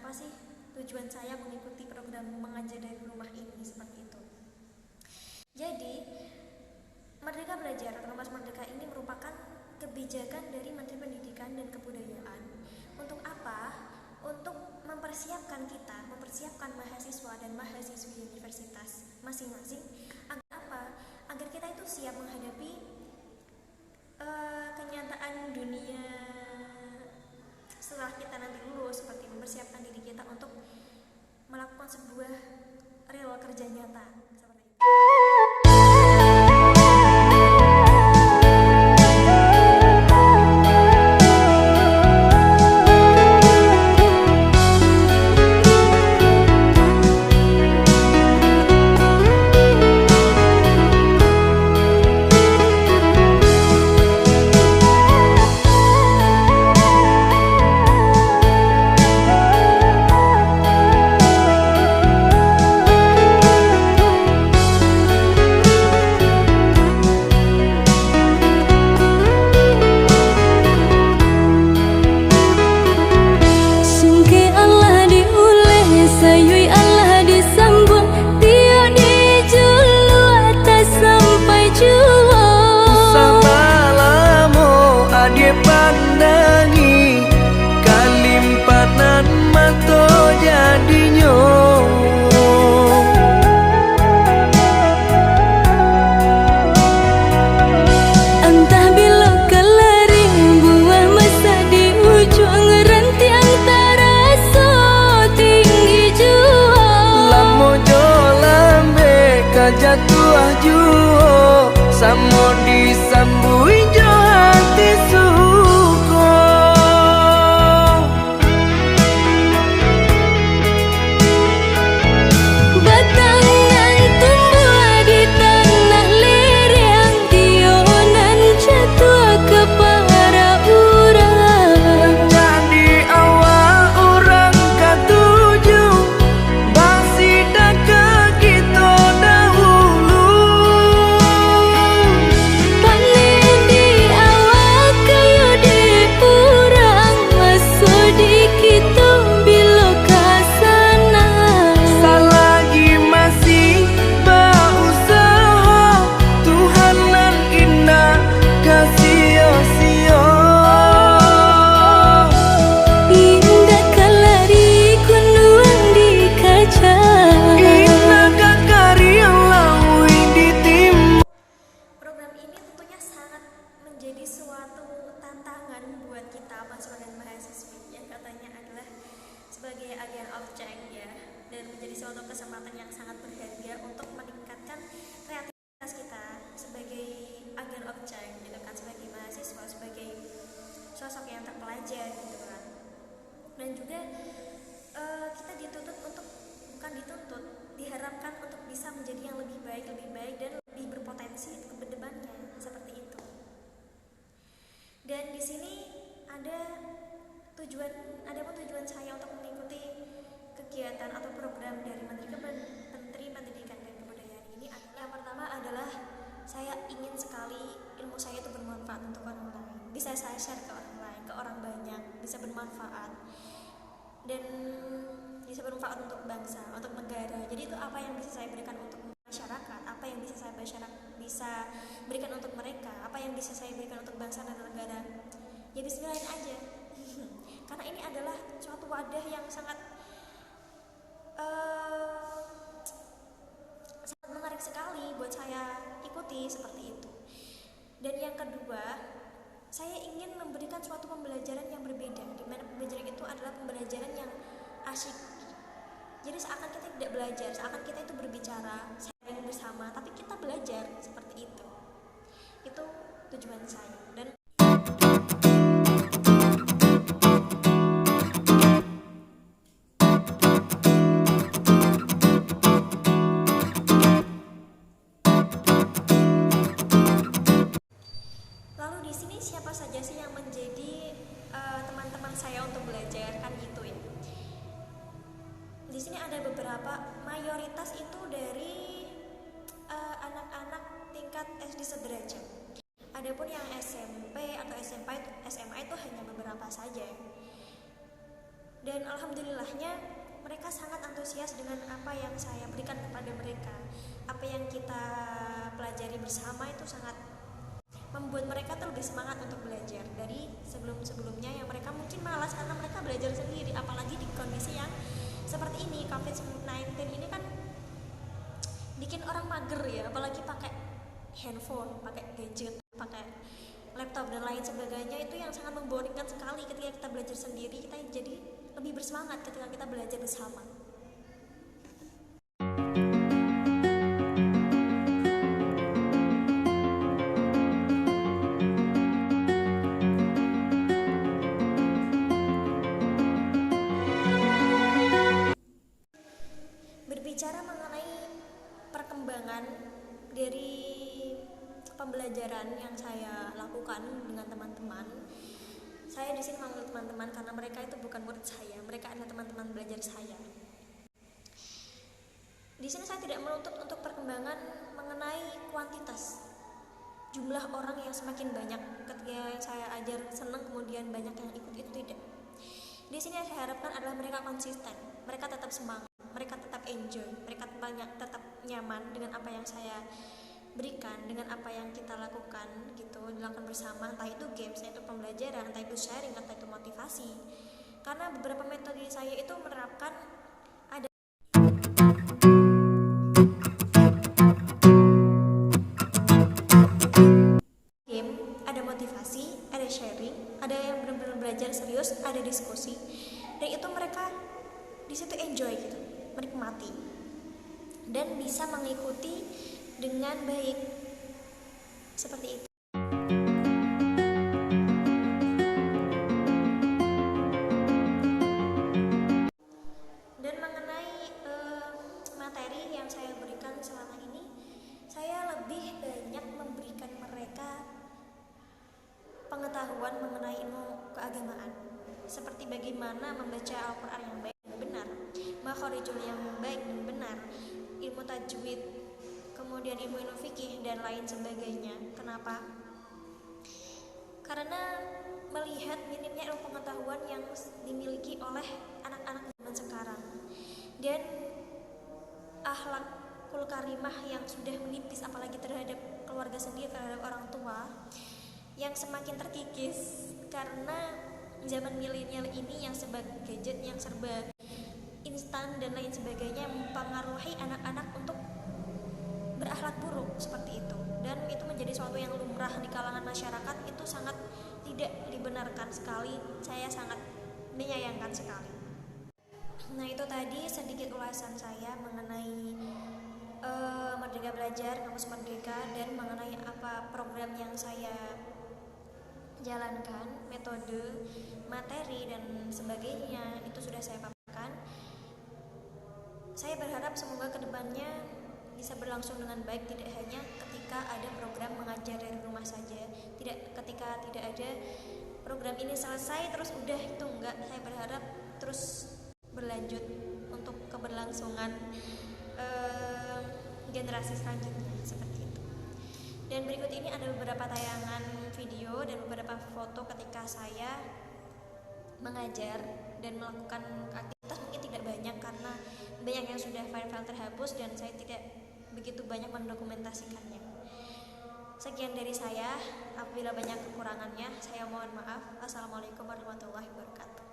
apa sih tujuan saya mengikuti program mengajar dari rumah ini, seperti itu. Jadi Merdeka Belajar atau Kemas Merdeka ini merupakan kebijakan dari Menteri Pendidikan dan Kebudayaan. Untuk apa? Untuk mempersiapkan mahasiswa dan mahasiswi universitas masing-masing agar apa? Agar kita itu siap menghadapi kenyataan dunia setelah kita nanti lulus, seperti mempersiapkan diri kita untuk melakukan sebuah real kerja nyata seperti itu. Jatuh juo samo disambui jo hati suko. Batangan tumbuh di tanah lereng, tionan jatuh ke para urang. Jadi awal orang katuju basida ke kita sebagai agen of change ya, dan menjadi suatu kesempatan yang sangat berharga untuk meningkatkan kreativitas kita sebagai agen of change gitu kan, sebagai mahasiswa, sebagai sosok yang terpelajar gitu kan. Dan juga kita dituntut untuk, bukan dituntut, diharapkan untuk bisa menjadi yang lebih baik dan lebih berpotensi ke depannya, seperti itu. Dan di sini ada tujuan saya untuk mengikuti kegiatan atau program dari Menteri Pendidikan dan Kebudayaan ini adalah, yang pertama adalah saya ingin sekali ilmu saya itu bermanfaat untuk orang lain, bisa saya share ke orang lain, ke orang banyak, bisa bermanfaat dan bisa bermanfaat untuk bangsa, untuk negara. Jadi itu apa yang bisa saya berikan untuk masyarakat, apa yang bisa saya berikan untuk mereka, apa yang bisa saya berikan untuk bangsa dan negara, ya bismillahin aja. Karena ini adalah suatu wadah yang sangat menarik sekali buat saya ikuti, seperti itu. Dan yang kedua, saya ingin memberikan suatu pembelajaran yang berbeda, di mana pembelajaran itu adalah pembelajaran yang asyik. Jadi seakan kita tidak belajar, seakan kita itu berbicara, sharing bersama, tapi kita belajar, seperti itu. Itu tujuan saya. Dan lalu di sini siapa saja sih yang menjadi teman-teman saya untuk belajar, kan gitu ya. Di sini ada beberapa, mayoritas itu dari anak-anak tingkat SD sederajat. Adapun yang SMP atau SMA itu hanya beberapa saja. Dan alhamdulillahnya mereka sangat antusias dengan apa yang saya berikan kepada mereka. Apa yang kita pelajari bersama itu sangat membuat mereka tuh lebih semangat untuk belajar dari sebelum-sebelumnya yang mereka mungkin malas karena mereka belajar sendiri, apalagi di kondisi yang seperti ini. COVID-19 ini kan bikin orang mager ya, apalagi pakai handphone, pakai gadget, pakai laptop dan lain sebagainya. Itu yang sangat memboringkan sekali. Ketika kita belajar sendiri, kita jadi lebih bersemangat ketika kita belajar bersama. Berbicara mengenai perkembangan dari pembelajaran yang saya lakukan dengan teman-teman, saya di sini memanggil teman-teman karena mereka itu bukan murid saya, mereka adalah teman-teman belajar saya. Di sini saya tidak menuntut untuk perkembangan mengenai kuantitas, jumlah orang yang semakin banyak ketika saya ajar senang kemudian banyak yang ikut, itu tidak. Di sini yang saya harapkan adalah mereka konsisten, mereka tetap semangat, mereka tetap enjoy, mereka tetap nyaman dengan apa yang saya berikan, dengan apa yang kita lakukan gitu, dilakukan bersama, entah itu games, entah itu pembelajaran, entah itu sharing, entah itu motivasi. Karena beberapa metode saya itu menerapkan ada game, ada motivasi, ada sharing, ada yang benar-benar belajar serius, ada diskusi, dan itu mereka di situ enjoy gitu, menikmati dan bisa mengikuti dengan baik seperti itu. Dan mengenai materi yang saya berikan selama ini, saya lebih banyak memberikan mereka pengetahuan mengenai ilmu keagamaan, seperti bagaimana membaca Al-Quran yang baik dan benar, makhorijul yang baik dan benar, ilmu tajwid, kemudian ilmu fikih dan lain sebagainya. Kenapa? Karena melihat minimnya ilmu pengetahuan yang dimiliki oleh anak-anak zaman sekarang dan akhlakul karimah yang sudah menipis, apalagi terhadap keluarga sendiri, terhadap orang tua, yang semakin terkikis karena zaman milenial ini yang serba gadget, yang serba instan dan lain sebagainya, mempengaruhi anak-anak untuk berakhlak buruk seperti itu, dan itu menjadi sesuatu yang lumrah di kalangan masyarakat. Itu sangat tidak dibenarkan sekali, saya sangat menyayangkan sekali. Nah, itu tadi sedikit ulasan saya mengenai Merdeka Belajar, Kampus Merdeka, dan mengenai apa program yang saya jalankan, metode, materi, dan sebagainya. Itu sudah saya paparkan. Saya berharap semoga kedepannya bisa berlangsung dengan baik, tidak hanya ketika ada program mengajar dari rumah saja, tidak ketika tidak ada program ini selesai terus udah, itu enggak. Saya berharap terus berlanjut untuk keberlangsungan generasi selanjutnya seperti itu. Dan berikut ini ada beberapa tayangan video dan beberapa foto ketika saya mengajar dan melakukan aktivitas. Mungkin tidak banyak karena banyak yang sudah file-file terhapus dan saya tidak begitu banyak mendokumentasikannya. Sekian dari saya, apabila banyak kekurangannya saya mohon maaf. Assalamualaikum warahmatullahi wabarakatuh.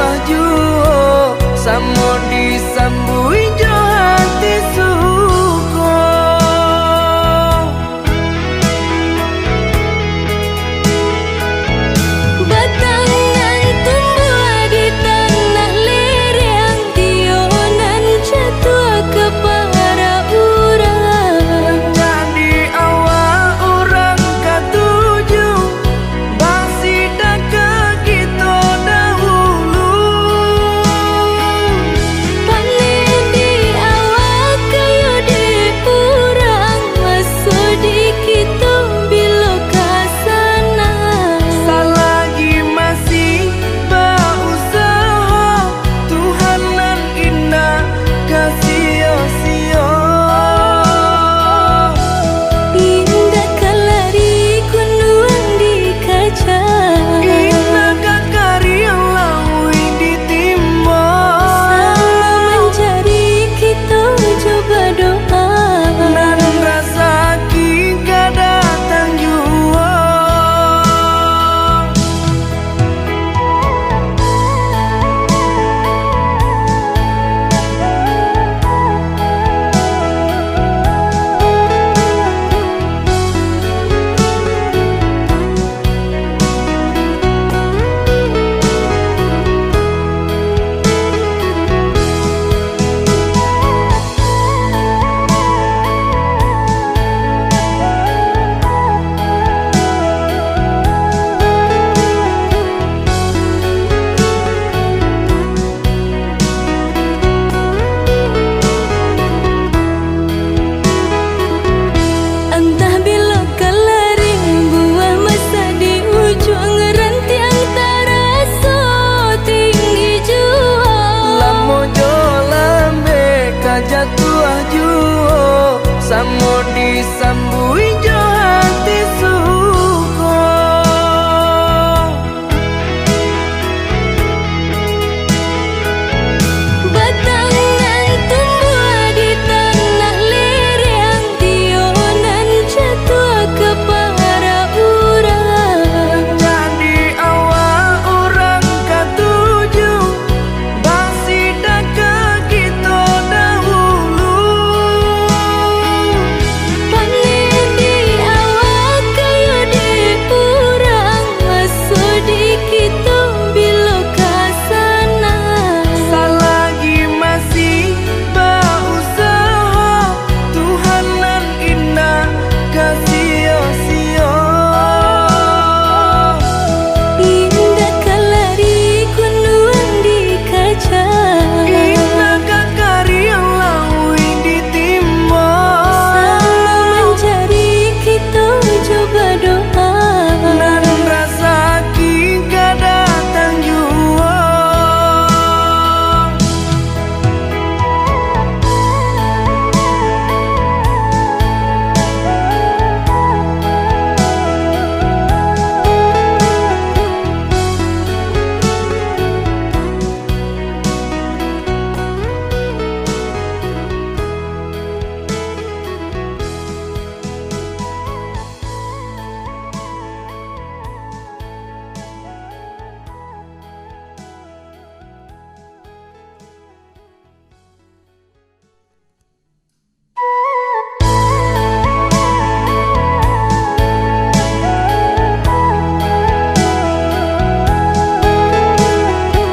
jatuh juo samo di